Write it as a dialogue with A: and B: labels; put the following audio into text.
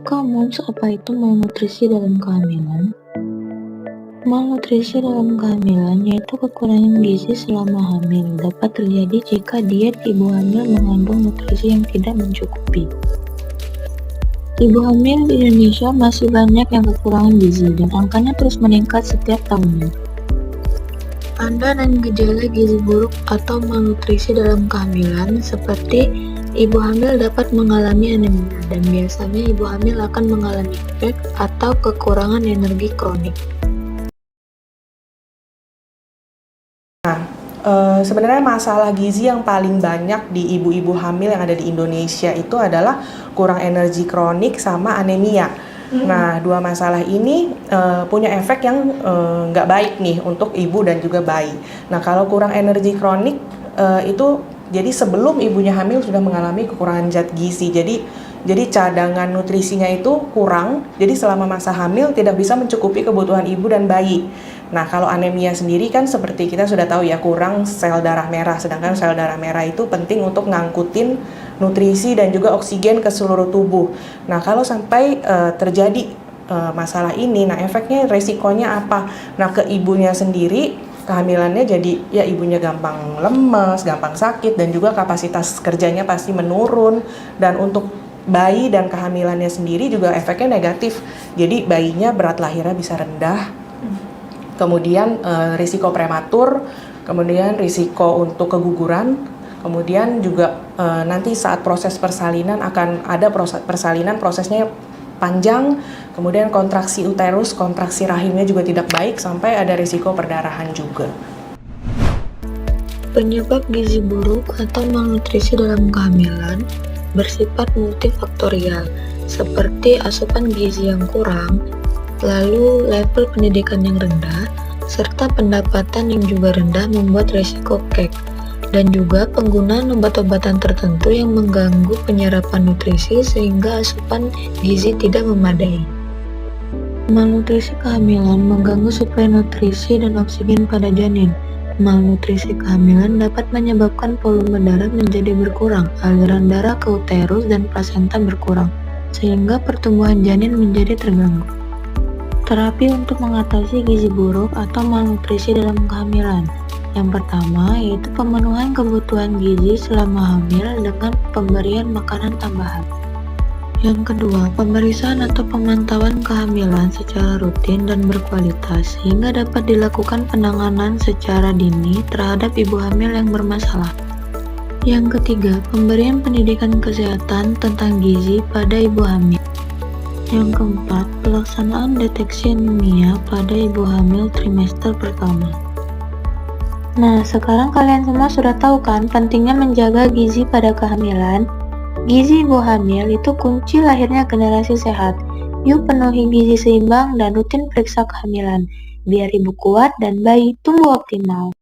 A: Kamu apa itu malnutrisi dalam kehamilan? Malnutrisi dalam kehamilan yaitu kekurangan gizi selama hamil. Dapat terjadi jika diet ibu hamil mengandung nutrisi yang tidak mencukupi. Ibu hamil di Indonesia masih banyak yang kekurangan gizi dan angkanya terus meningkat setiap tahunnya. Tanda dan gejala gizi buruk atau malnutrisi dalam kehamilan seperti ibu hamil dapat mengalami anemia dan biasanya ibu hamil akan mengalami efek atau kekurangan energi kronik.
B: Sebenarnya masalah gizi yang paling banyak di ibu-ibu hamil yang ada di Indonesia itu adalah kurang energi kronik sama anemia. Nah, dua masalah ini punya efek yang nggak baik nih untuk ibu dan juga bayi. Nah, kalau kurang energi kronik itu jadi sebelum ibunya hamil sudah mengalami kekurangan zat gizi. Jadi cadangan nutrisinya itu kurang. Jadi selama masa hamil tidak bisa mencukupi kebutuhan ibu dan bayi. Nah, kalau anemia sendiri kan seperti kita sudah tahu ya, kurang sel darah merah. Sedangkan sel darah merah itu penting untuk ngangkutin nutrisi dan juga oksigen ke seluruh tubuh. Nah, kalau sampai terjadi masalah ini, nah efeknya resikonya apa? Nah, ke ibunya sendiri, kehamilannya jadi ya ibunya gampang lemes, gampang sakit, dan juga kapasitas kerjanya pasti menurun. Dan untuk bayi dan kehamilannya sendiri juga efeknya negatif. Jadi bayinya berat lahirnya bisa rendah, kemudian risiko prematur, kemudian risiko untuk keguguran, kemudian juga nanti saat proses persalinan akan ada persalinan prosesnya panjang, kemudian kontraksi uterus, kontraksi rahimnya juga tidak baik, sampai ada risiko perdarahan juga.
A: Penyebab gizi buruk atau malnutrisi dalam kehamilan bersifat multifaktorial, seperti asupan gizi yang kurang, lalu level pendidikan yang rendah, serta pendapatan yang juga rendah membuat risiko KEK, dan juga penggunaan obat-obatan tertentu yang mengganggu penyerapan nutrisi sehingga asupan gizi tidak memadai. Malnutrisi kehamilan mengganggu suplai nutrisi dan oksigen pada janin. Malnutrisi kehamilan dapat menyebabkan volume darah menjadi berkurang, aliran darah ke uterus dan plasenta berkurang, sehingga pertumbuhan janin menjadi terganggu. Terapi untuk mengatasi gizi buruk atau malnutrisi dalam kehamilan. Yang pertama yaitu pemenuhan kebutuhan gizi selama hamil dengan pemberian makanan tambahan. Yang kedua, pemeriksaan atau pemantauan kehamilan secara rutin dan berkualitas sehingga dapat dilakukan penanganan secara dini terhadap ibu hamil yang bermasalah. Yang ketiga, pemberian pendidikan kesehatan tentang gizi pada ibu hamil. Yang keempat, pelaksanaan deteksi anemia pada ibu hamil trimester pertama. Nah, sekarang kalian semua sudah tahu kan pentingnya menjaga gizi pada kehamilan? Gizi ibu hamil itu kunci lahirnya generasi sehat. Yuk penuhi gizi seimbang dan rutin periksa kehamilan, biar ibu kuat dan bayi tumbuh optimal.